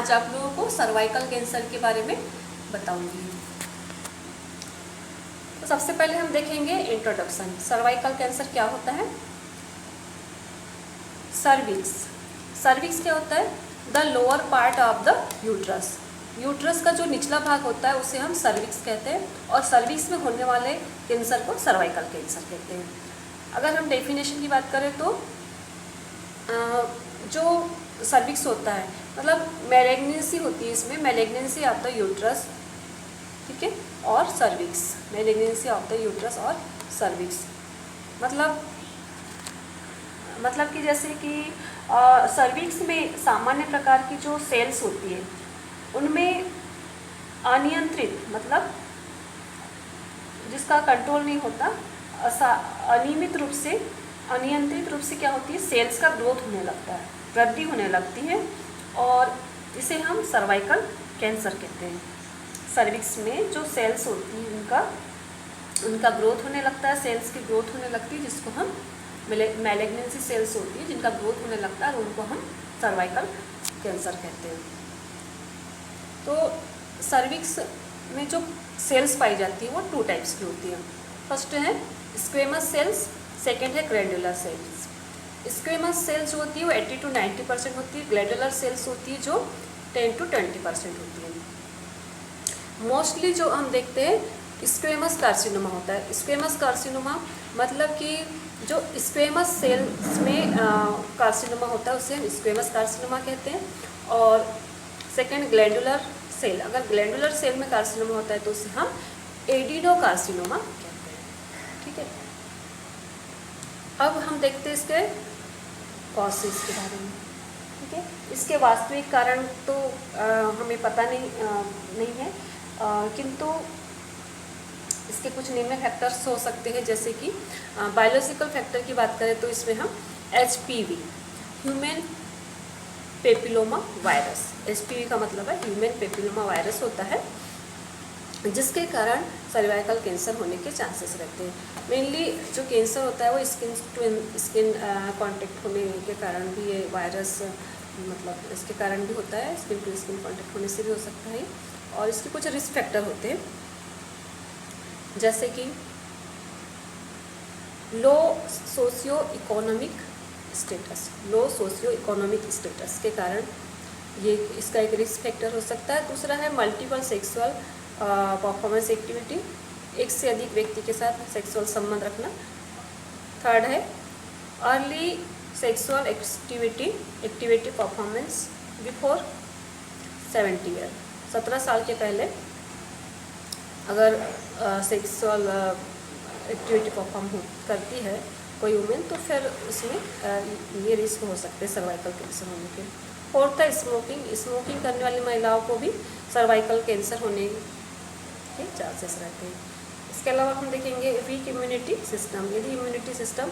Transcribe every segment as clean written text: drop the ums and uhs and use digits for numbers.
आज आप लोगों को सर्वाइकल कैंसर के बारे में बताऊंगी। तो सबसे पहले हम देखेंगे इंट्रोडक्शन। सर्वाइकल कैंसर क्या होता है? सर्विक्स क्या होता है? The lower part of the uterus. Uterus का जो निचला भाग होता है उसे हम सर्विक्स कहते हैं, और सर्विक्स में होने वाले कैंसर को सर्वाइकल कैंसर कहते हैं। अगर हम डेफिनेशन की बात करें तो जो सर्विक्स होता है मतलब मैलिग्नेंसी होती है, इसमें मैलिग्नेंसी ऑफ द यूट्रस, ठीक है, और cervix, malignancy of the uterus और सर्विक्स मतलब कि जैसे कि सर्विक्स में सामान्य प्रकार की जो सेल्स होती है उनमें अनियंत्रित मतलब जिसका कंट्रोल नहीं होता, अनियमित रूप से अनियंत्रित रूप से क्या होती है, सेल्स का ग्रोथ होने लगता है, वृद्धि होने लगती है, और इसे हम सर्वाइकल कैंसर कहते हैं। सर्विक्स में जो सेल्स होती है उनका ग्रोथ होने लगता है, सेल्स की ग्रोथ होने लगती है, जिसको हम मैलिग्नेंसी सेल्स होती है जिनका ग्रोथ होने लगता है, और उनको हम सर्वाइकल कैंसर कहते हैं। तो सर्विक्स में जो सेल्स पाई जाती है वो 2 टाइप्स की होती है। फर्स्ट है स्क्वेमस सेल्स, सेकेंड है ग्लैंडुलर सेल्स। स्क्वेमस सेल्स जो होती है वो 80 to 90% होती है, ग्लैंडुलर सेल्स होती है जो 10 to 20% होती है। मोस्टली जो हम देखते हैं स्क्वेमस कार्सिनोमा होता है। स्क्वेमस कार्सिनोमा मतलब कि जो स्क्वेमस सेल्स में कार्सिनोमा होता है उसे हम स्क्वेमस कार्सिनोमा कहते हैं, और सेकेंड ग्लैंडुलर सेल, अगर ग्लैंडुलर सेल में कार्सिनोमा होता है तो उसे हम एडिनो कार्सिनोमा कहते हैं, ठीक है। अब हम देखते हैं इसके कॉजेस के बारे में, ठीक है। इसके वास्तविक कारण तो हमें पता नहीं है, किंतु इसके कुछ निम्न फैक्टर्स हो सकते हैं, जैसे कि बायोलॉजिकल फैक्टर की बात करें तो इसमें हम HPV, human papilloma virus, HPV का मतलब है ह्यूमन पेपिलोमा वायरस होता है, जिसके कारण सर्वाइकल कैंसर होने के चांसेस रहते हैं। मेनली जो कैंसर होता है वो स्किन टू स्किन कांटेक्ट होने के कारण भी ये वायरस मतलब इसके कारण भी होता है, स्किन टू स्किन कांटेक्ट होने से भी हो सकता है, और इसके कुछ रिस्क फैक्टर होते हैं, जैसे कि लो सोशियो इकोनॉमिक स्टेटस के कारण ये इसका एक रिस्क फैक्टर हो सकता है। दूसरा है मल्टीपल सेक्सुअल परफॉर्मेंस एक्टिविटी, एक से अधिक व्यक्ति के साथ सेक्सुअल संबंध रखना। थर्ड है early sexual activity performance before 70 year, 17 साल के पहले अगर सेक्सुअल एक्टिविटी परफॉर्म करती है कोई वुमेन तो फिर उसमें ये रिस्क हो सकते हैं सर्वाइकल कैंसर होने के। फोर्थ है स्मोकिंग करने वाली महिलाओं को भी सर्वाइकल कैंसर होने के चांसेस रहते हैं। इसके अलावा हम देखेंगे वीक इम्यूनिटी सिस्टम, यदि इम्यूनिटी सिस्टम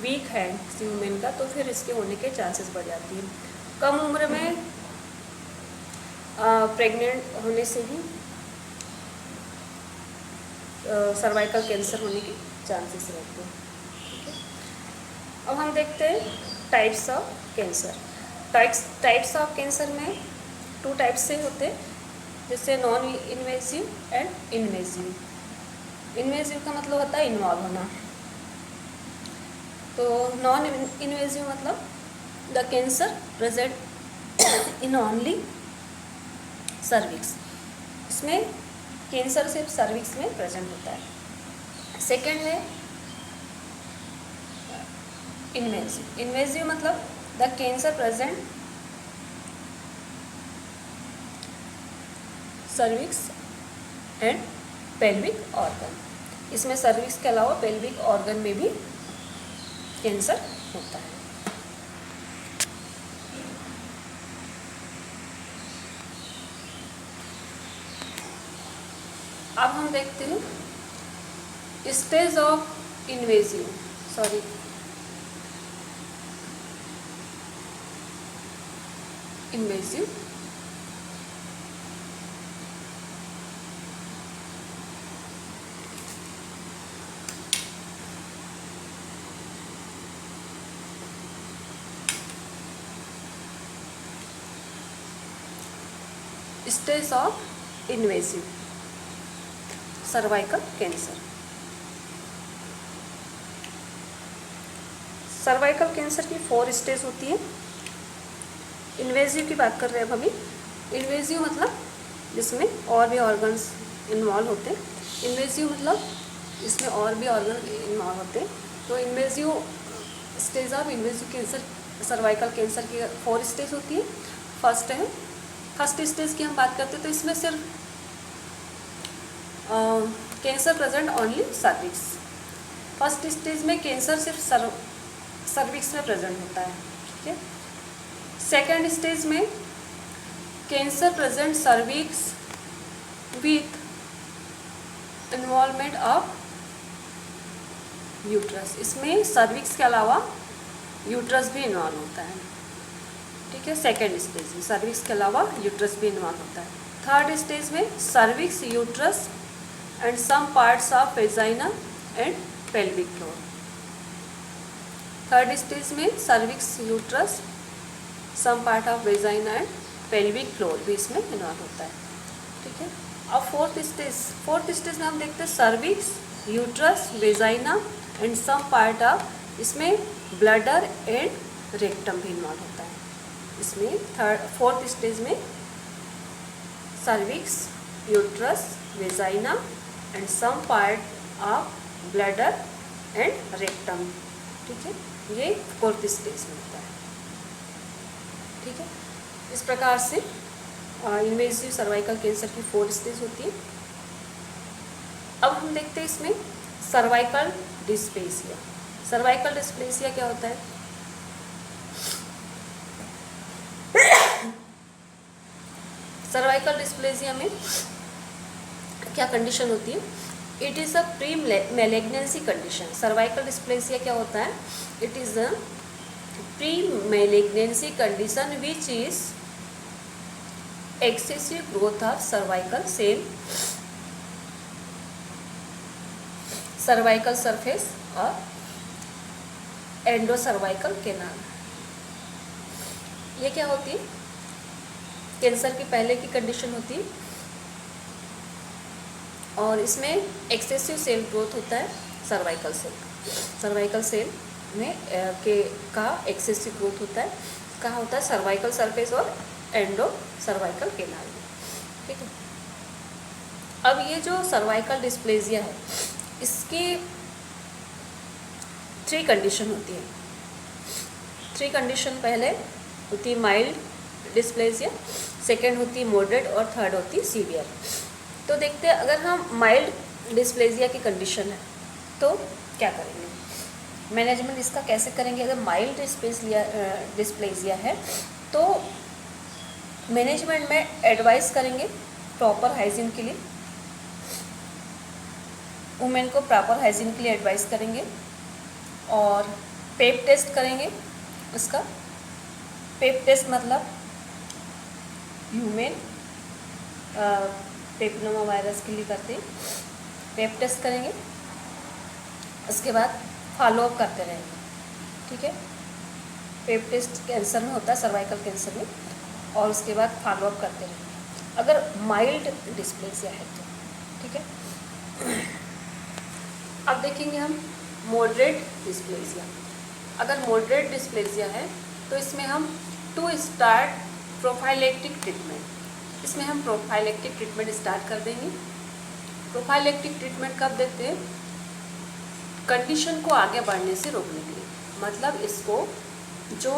वीक है किसी वुमेन का तो फिर इसके होने के चांसेस बढ़ जाती हैं। कम उम्र में प्रेग्नेंट होने से भी सर्वाइकल कैंसर होने के चांसेस रहते हैं, ठीक है। अब हम देखते हैं types of cancer. Types of cancer में 2 टाइप्स से होते हैं, जैसे non invasive and invasive. Invasive का मतलब होता है इन्वॉल्व होना, तो नॉन इन्वेजिव मतलब the cancer present in only cervix, इसमें कैंसर सिर्फ सर्विक्स में प्रेजेंट होता है। सेकेंड है इन्वेजिव मतलब the cancer present cervix and pelvic organ, इसमें सर्विक्स के अलावा पेल्विक ऑर्गन में भी कैंसर होता है। अब हम देखते हैं stage of invasive stage of invasive cervical cancer. Cervical cancer की 4 स्टेज होती है। इन्वेसिव की बात कर रहे हैं अब अभी। इन्वेसिव मतलब जिसमें और भी ऑर्गन्स इन्वॉल्व होते हैं। इन्वेसिव मतलब इसमें और भी ऑर्गन इन्वॉल्व होते हैं। तो invasive stage of invasive cancer, cervical cancer की 4 स्टेज होती है। फर्स्ट स्टेज की हम बात करते हैं तो इसमें सिर्फ cancer present only cervix. First stage में कैंसर सिर्फ सर्विक्स में प्रेजेंट होता है, ठीक है। सेकेंड स्टेज में cancer present cervix with involvement of uterus. इसमें सर्विक्स के अलावा यूट्रस भी इन्वॉल्व होता है, ठीक है। सेकेंड स्टेज में सर्विक्स के अलावा यूट्रस भी इन्वॉल्व होता है। थर्ड स्टेज में cervix, uterus and some parts of vagina and pelvic floor. Third stage में cervix, uterus, some part of vagina and pelvic floor भी इसमें इन्वॉल्व होता है, ठीक है। अब फोर्थ स्टेज में हम देखते हैं cervix, uterus, vagina and some part of, इसमें ब्लडर एंड रेक्टम भी इन्वॉल्व होता है। इसमें फोर्थ स्टेज में cervix, uterus, vagina and some part of bladder and rectum, ठीक है। ये फोर्थ स्टेज में होता है, ठीक है। इस प्रकार से इन्वेसिव सर्वाइकल कैंसर की 4 स्टेज होती है। अब हम देखते हैं इसमें सर्वाइकल डिस्प्लेसिया। सर्वाइकल डिस्प्लेसिया क्या होता है? सर्वाइकल डिस्प्लेसिया में क्या कंडीशन होती है? It is a pre malignancy condition. Cervical dysplasia क्या होता है? It is a pre malignancy condition which is excessive growth of cervical cell, cervical surface और एंडोसर्वाइकल कैनाल। ये क्या होती है? कैंसर की पहले की कंडीशन होती है और इसमें एक्सेसिव सेल ग्रोथ होता है सर्वाइकल सेल। सर्वाइकल सेल में का एक्सेसिव ग्रोथ होता है। कहाँ होता है? सर्वाइकल सरफेस और एंडो सर्वाइकल कैनाल में, ठीक है। अब ये जो सर्वाइकल डिस्प्लेसिया है इसकी 3 कंडीशन होती है। 3 कंडीशन पहले होती है माइल्ड डिस्प्लेसिया, सेकेंड होती है मॉडरेट और थर्ड होती है सीवियर। तो देखते हैं अगर हम माइल्ड डिस्प्लेसिया की कंडीशन है तो क्या करेंगे, मैनेजमेंट इसका कैसे करेंगे। अगर माइल्ड डिस्प्लेसिया है तो मैनेजमेंट में एडवाइस करेंगे प्रॉपर हाइजीन के लिए, वुमेन को प्रॉपर हाइजीन के लिए एडवाइस करेंगे और पेप टेस्ट करेंगे। उसका पेप टेस्ट मतलब ह्यूमन पेपिलोमा वायरस के लिए करते हैं, पेप टेस्ट करेंगे। उसके बाद फॉलोअप करते रहेंगे, ठीक है। पेप टेस्ट कैंसर में होता है, सर्वाइकल कैंसर में, और उसके बाद फॉलोअप करते रहेंगे अगर माइल्ड डिस्प्लेसिया है तो, ठीक है। अब देखेंगे हम मॉडरेट डिस्प्लेसिया। अगर मॉडरेट डिस्प्लेसिया है तो इसमें हम टू स्टार्ट प्रोफाइलेक्टिक ट्रीटमेंट। इसमें हम प्रोफाइलेक्टिक ट्रीटमेंट स्टार्ट कर देंगे। प्रोफाइलेक्टिक ट्रीटमेंट कब देते हैं? कंडीशन को आगे बढ़ने से रोकने के लिए। मतलब इसको जो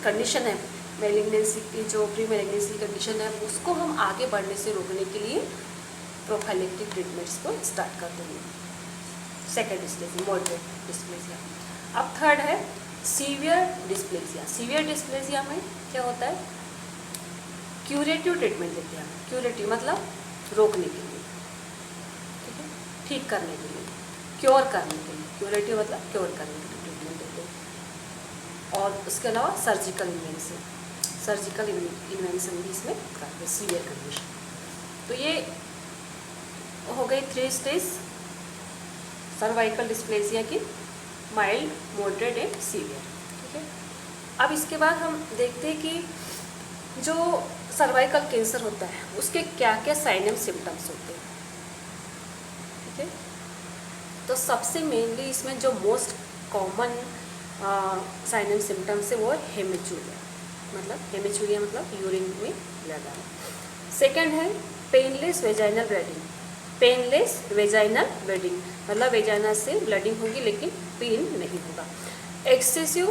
कंडीशन है मैलिग्नेंसी की, जो प्री मैलिग्नेंसी कंडीशन है, उसको हम आगे बढ़ने से रोकने के लिए प्रोफाइलेक्टिक ट्रीटमेंट्स को स्टार्ट कर देंगे। Second stage moderate dysplasia. अब थर्ड है सीवियर डिस्प्लेसिया। सीवियर डिस्प्लेसिया में क्या होता है? क्यूरेटिव ट्रीटमेंट देते हैं। क्यूरेटिव मतलब रोकने के लिए, ठीक है, ठीक करने के लिए, क्योर करने के लिए। क्यूरेटिव मतलब क्योर करने के लिए ट्रीटमेंट देते हैं। और उसके अलावा सर्जिकल इन्वेंशन भी इसमें करते हैं सीवियर कंडीशन। तो ये हो गई 3 स्टेज सर्वाइकल डिस्प्लेसिया की, माइल्ड, मॉडरेट एंड सीवियर, ठीक है। अब इसके बाद हम देखते हैं कि जो सर्वाइकल कैंसर होता है उसके क्या क्या साइन एंड सिम्टम्स होते हैं, ठीक है। तो सबसे मेनली इसमें जो most common sign and symptoms है वो है हेमेचूरिया, मतलब यूरिन में ब्लड आना। सेकेंड है painless vaginal bleeding, painless vaginal bleeding मतलब वेजाइना से ब्लीडिंग होगी लेकिन पेन नहीं होगा। Excessive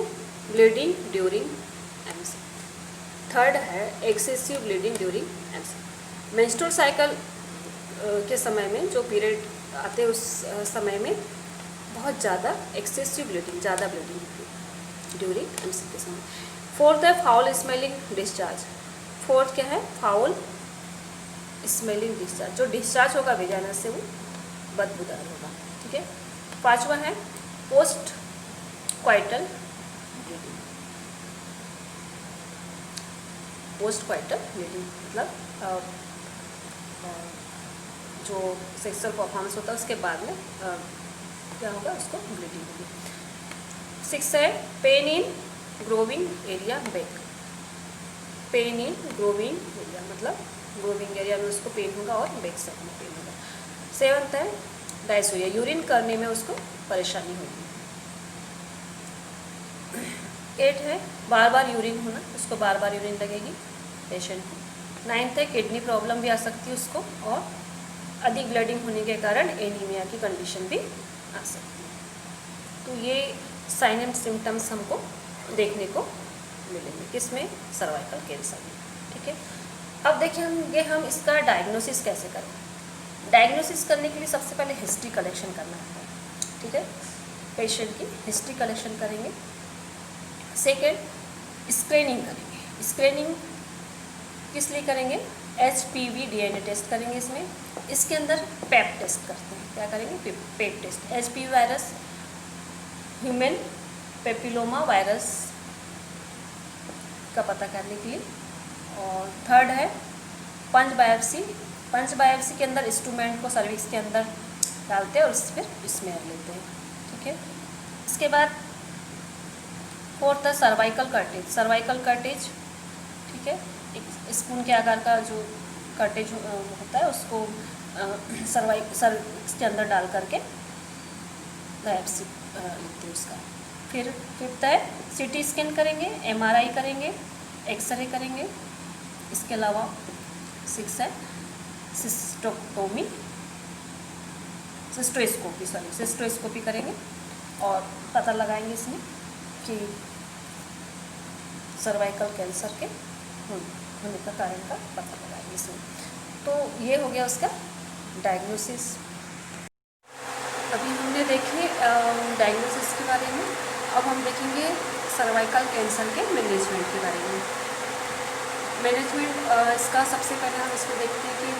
bleeding during MC. Third है excessive bleeding during MC. Menstrual cycle के समय में जो पीरियड आते हैं उस समय में बहुत ज़्यादा एक्सेसिव ब्लीडिंग, ज़्यादा ब्लीडिंग होती है ड्यूरिंग एमसी के समय। फोर्थ है फाउल स्मेलिंग डिस्चार्ज। फोर्थ क्या है? फाउल स्मेलिंग डिस्चार्ज, जो डिस्चार्ज होगा वेजाइना से वो बदबूदार होगा, ठीक है। पांचवा है पोस्ट क्वाइटल ब्लीडिंग। पोस्ट क्वाइटल ब्लीडिंग मतलब जो सेक्सुअल परफॉर्मेंस होता है उसके बाद में क्या होगा, उसको ब्लीडिंग होगी। 6 है pain in growing area back. Pain in growing area मतलब ग्रोविंग एरिया में उसको पेन होगा और बैक साइड में पेन होगा। 7 है डायसोरिया, यूरिन करने में उसको परेशानी होगी। 8 है बार बार यूरिन होना, उसको बार बार यूरिन लगेगी पेशेंट को। 9 है किडनी प्रॉब्लम भी आ सकती है उसको, और अधिक ब्लीडिंग होने के कारण एनीमिया की कंडीशन भी आ सकती है। तो ये साइन एंड सिम्टम्स हमको देखने को मिलेंगे किसमें? सर्वाइकल कैंसर में, ठीक है। अब देखिए हम इसका डायग्नोसिस कैसे करें। डायग्नोसिस करने के लिए सबसे पहले हिस्ट्री कलेक्शन करना होता है, ठीक है। पेशेंट की हिस्ट्री कलेक्शन करेंगे। सेकेंड स्क्रीनिंग करेंगे। स्क्रीनिंग किस लिए करेंगे? HPV DNA टेस्ट करेंगे इसमें। इसके अंदर पेप टेस्ट करते हैं। क्या करेंगे? Pap test. HPV virus, human papilloma virus का पता करने के लिए। और थर्ड है पंच बायोप्सी। पंच बायोप्सी के अंदर इंस्ट्रूमेंट को सर्विक्स के अंदर डालते हैं और फिर स्मेयर लेते हैं, ठीक है। इसके बाद फोर्थ है सर्वाइकल कर्टेज। सर्वाइकल कर्टेज, ठीक है, एक स्पून के आकार का जो कर्टेज होता है उसको सर्विक्स के अंदर डाल करके बायोप्सी लेते हैं उसका। फिर फिफ्थ है CT स्कैन करेंगे, MRI करेंगे, एक्सरे करेंगे। इसके अलावा 6 है सिस्टोस्कोपी करेंगे और पता लगाएंगे इसमें कि सर्वाइकल कैंसर के होने का कारण का पता लगाएंगे इसमें। तो ये हो गया उसका डायग्नोसिस। अभी हमने देखे डायग्नोसिस के बारे में। अब हम देखेंगे सर्वाइकल कैंसर के मैनेजमेंट के बारे में। मैनेजमेंट इसका सबसे पहले हम इसको देखते हैं कि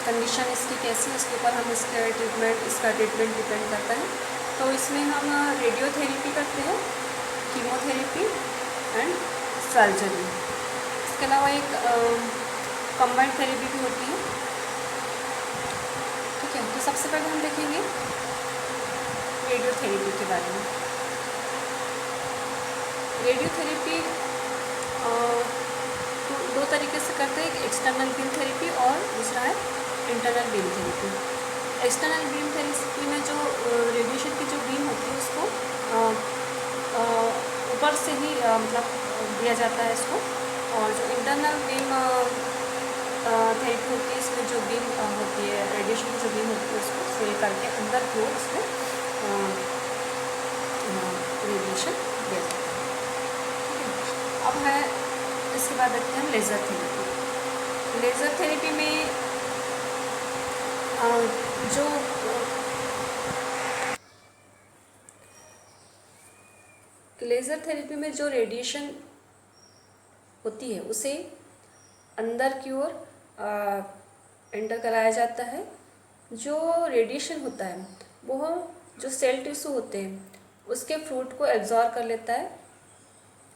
कंडीशन इसकी कैसी है, उसके ऊपर हम इसका ट्रीटमेंट डिपेंड करता है। तो इसमें हम रेडियोथेरेपी करते हैं, कीमोथेरेपी एंड सर्जरी। इसके अलावा एक कंबाइंड थेरेपी भी होती है, ठीक है। तो सबसे पहले हम देखेंगे रेडियोथेरेपी के बारे में। रेडियोथेरेपी तो दो तरीके से करते हैं, एक एक्सटर्नल बीम थेरेपी और दूसरा है internal beam therapy. External beam therapy में जो रेडिएशन की जो बीम होती है उसको ऊपर से ही मतलब दिया जाता है इसको। और जो इंटरनल बीम थेरेपी होती है इसमें जो बीम होती है, रेडिएशन की जो बीम होती है उसको सेल करके अंदर की ओर उसको रेडिएशन दिया जाता है, ठीक है। अब है इसके बाद देखते हैं लेज़र थेरेपी। लेज़र थेरेपी में जो लेज़र थेरेपी में जो रेडिएशन होती है उसे अंदर की ओर एंटर कराया जाता है। जो रेडिएशन होता है वो जो सेल टिश्यू होते हैं उसके फ्रूट को एब्जॉर्ब कर लेता है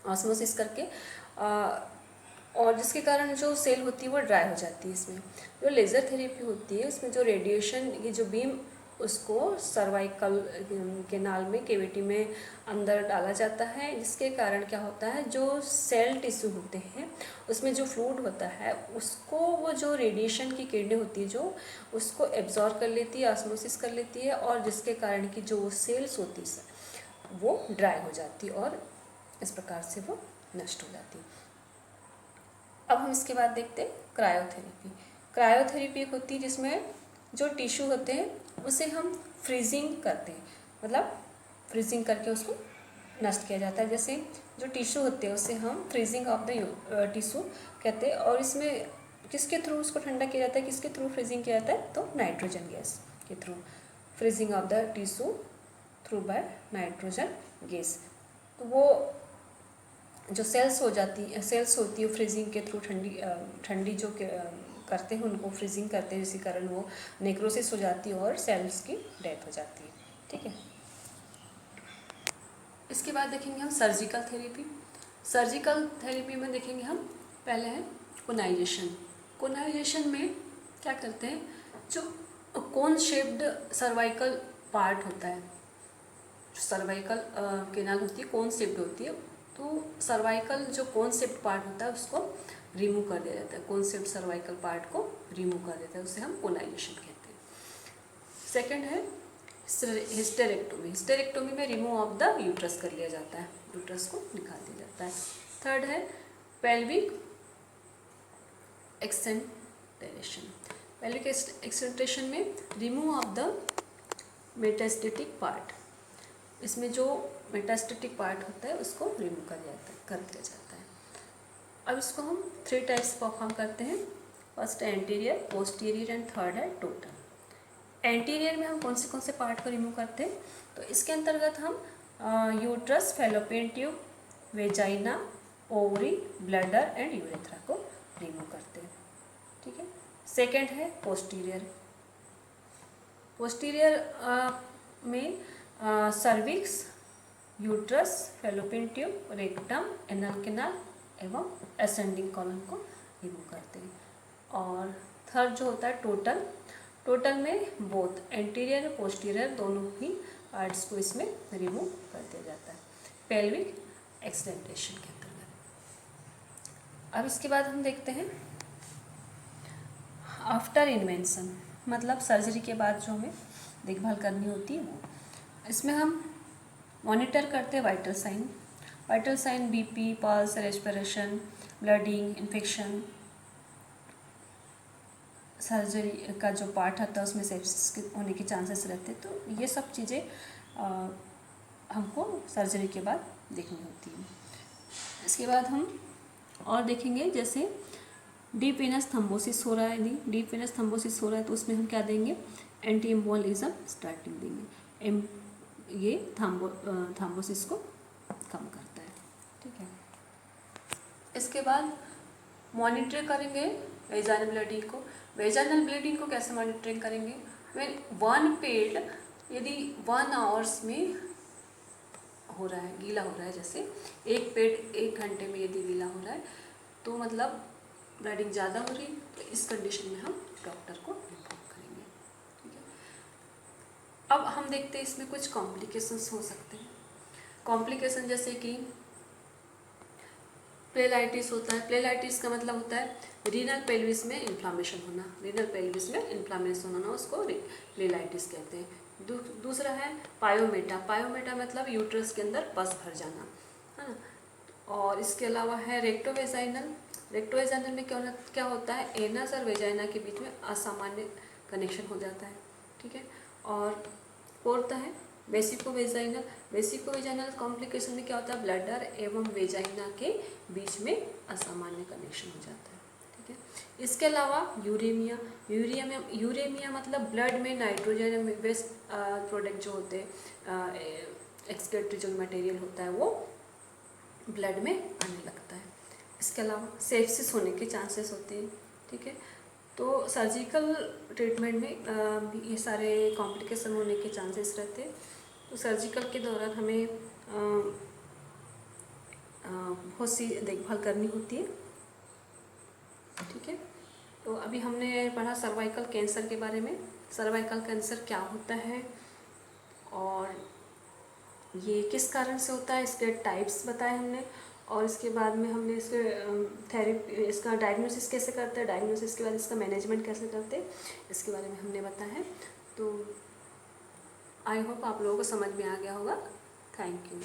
ऑस्मोसिस करके, और जिसके कारण जो सेल होती है वो ड्राई हो जाती है। इसमें जो लेज़र थेरेपी होती है उसमें जो रेडिएशन की जो बीम उसको सर्वाइकल केनाल में, केविटी में अंदर डाला जाता है, जिसके कारण क्या होता है, जो सेल टिश्यू होते हैं उसमें जो फ्लूइड होता है उसको वो जो रेडिएशन की किरणें होती है जो उसको एब्जॉर्ब कर लेती है, ऑस्मोसिस कर लेती है, और जिसके कारण की जो सेल्स होती है वो ड्राई हो जाती है और इस प्रकार से वो नष्ट हो जाती है। अब हम इसके बाद देखते हैं क्रायोथेरेपी। क्रायोथेरेपी एक होती है जिसमें जो टिश्यू होते हैं उसे हम फ्रीजिंग करते हैं, मतलब फ्रीजिंग करके उसको नष्ट किया जाता है। जैसे जो टिश्यू होते हैं उसे हम फ्रीजिंग ऑफ द टिश्यू कहते हैं, और इसमें किसके थ्रू उसको ठंडा किया जाता है, किसके थ्रू फ्रीजिंग किया जाता है, तो नाइट्रोजन गैस के through, freezing of the tissue through by nitrogen gas. तो वो जो सेल्स होती है फ्रीजिंग के थ्रू ठंडी जो करते हैं उनको फ्रीजिंग करते हैं, जिसके कारण वो नेक्रोसिस हो जाती है और सेल्स की डेथ हो जाती है। ठीक है, इसके बाद देखेंगे हम सर्जिकल थेरेपी। सर्जिकल थेरेपी में देखेंगे हम पहले है कोनाइजेशन। कोनाइजेशन में क्या करते हैं, जो कोन शेप्ड सर्वाइकल पार्ट होता है, सर्वाइकल केनाल होती है कोन शेप्ड होती है, तो सर्वाइकल जो कोन शेप्ड पार्ट होता है उसको रिमूव कर दिया जाता है, कोन शेप्ड सर्वाइकल पार्ट को रिमूव कर देता है, उसे हम कोनाइजेशन कहते हैं। सेकंड है हिस्टेरेक्टोमी। हिस्टेरेक्टोमी में रिमूव ऑफ द यूट्रस कर लिया जाता है, यूट्रस को निकाल दिया जाता है। थर्ड है पेल्विक एक्सेंटेशन। पेल्विक एक्सेंटेशन में remove of the metastatic part, इसमें जो मेटास्टेटिक पार्ट होता है उसको रिमूव कर दिया जाता है। अब इसको हम 3 टाइप्स परफॉर्म करते हैं। फर्स्ट है एंटीरियर, पोस्टीरियर एंड थर्ड है टोटल। एंटीरियर में हम कौन से पार्ट को रिमूव करते हैं, तो इसके अंतर्गत हम uterus, fallopian tube, vagina, ovary, bladder and urethra को रिमूव करते हैं। ठीक है, सेकेंड है पोस्टीरियर। पोस्टीरियर में cervix, uterus, fallopian tube, rectum, anal canal एवं असेंडिंग कॉलन को रिमूव करते हैं। और थर्ड जो होता है टोटल, टोटल में बोथ एंटीरियर पोस्टीरियर दोनों ही पार्ट्स को इसमें रिमूव कर दिया जाता है पेल्विक एक्सटेंटेशन के अंतर्गत। अब इसके बाद हम देखते हैं आफ्टर इन्वेंशन, मतलब सर्जरी के बाद जो हमें देखभाल करनी होती है वो। इसमें हम मॉनिटर करते हैं vital sign BP, pulse, respiration, bleeding, infection. Surgery का जो पार्ट आता है उसमें सेप्सिस होने के चांसेस रहते हैं, तो ये सब चीज़ें हमको सर्जरी के बाद देखनी होती है। इसके बाद हम और देखेंगे, जैसे डीप वेनस थ्रोम्बोसिस हो रहा है, यदि डीप वेनस थ्रोम्बोसिस हो रहा है तो उसमें हम क्या देंगे, एंटी एम्बोलिज्म स्टार्टिंग देंगे, ये थ्रोम्बोसिस को कम करता है। ठीक है, इसके बाद मॉनिटर करेंगे वेजाइनल ब्लीडिंग को। वेजाइनल ब्लीडिंग को कैसे मॉनिटरिंग करेंगे, वन पेड यदि 1 आवर्स में हो रहा है, गीला हो रहा है, जैसे एक पेड 1 घंटे में यदि गीला हो रहा है तो मतलब ब्लीडिंग ज़्यादा हो रही, तो इस कंडीशन में हम डॉक्टर को इन्फॉर्म करेंगे। ठीक है, अब हम देखते हैं इसमें कुछ कॉम्प्लिकेशंस हो सकते हैं। कॉम्प्लिकेशन जैसे कि प्लेलाइटिस होता है। प्लेलाइटिस का मतलब होता है रीनल पेल्विस में इन्फ्लामेशन होना, रीनल पेल्विस में इन्फ्लामेशन होना, उसको प्लेलाइटिस कहते हैं। दूसरा है पायोमेटा। पायोमेटा मतलब यूट्रस के अंदर पस भर जाना, है ना। और इसके अलावा है रेक्टोवेजाइनल। रेक्टोवेजाइनल में क्या होता है, एनस और वेजाइना के बीच में असामान्य कनेक्शन हो जाता है। ठीक है, और फोर्थ है वेसिकोवेजाइनल। वेसिकोवेजाइनल कॉम्प्लिकेशन में क्या होता है, ब्लैडर एवं वेजाइना के बीच में असामान्य कनेक्शन हो जाता है। ठीक है, इसके अलावा यूरेमिया। यूरेमिया मतलब ब्लड में नाइट्रोजन वेस्ट प्रोडक्ट जो होते हैं, एक्सक्रीटरी जो मटेरियल होता है वो ब्लड में आने लगता है। इसके अलावा सेप्सिस होने के चांसेस होते हैं। ठीक है, तो सर्जिकल ट्रीटमेंट में ये सारे कॉम्प्लिकेशन होने के चांसेस रहते हैं। तो सर्जिकल के दौरान हमें बहुत सी देखभाल करनी होती है। ठीक है, तो अभी हमने पढ़ा सर्वाइकल कैंसर के बारे में। सर्वाइकल कैंसर क्या होता है और ये किस कारण से होता है, इसके टाइप्स बताए हमने, और इसके बाद में हमने इसके थेरेपी, इसका डायग्नोसिस कैसे करते हैं, डायग्नोसिस के बाद इसका मैनेजमेंट कैसे करते हैं, इसके बारे में हमने बताया है। तो आई होप आप लोगों को समझ में आ गया होगा। Thank you.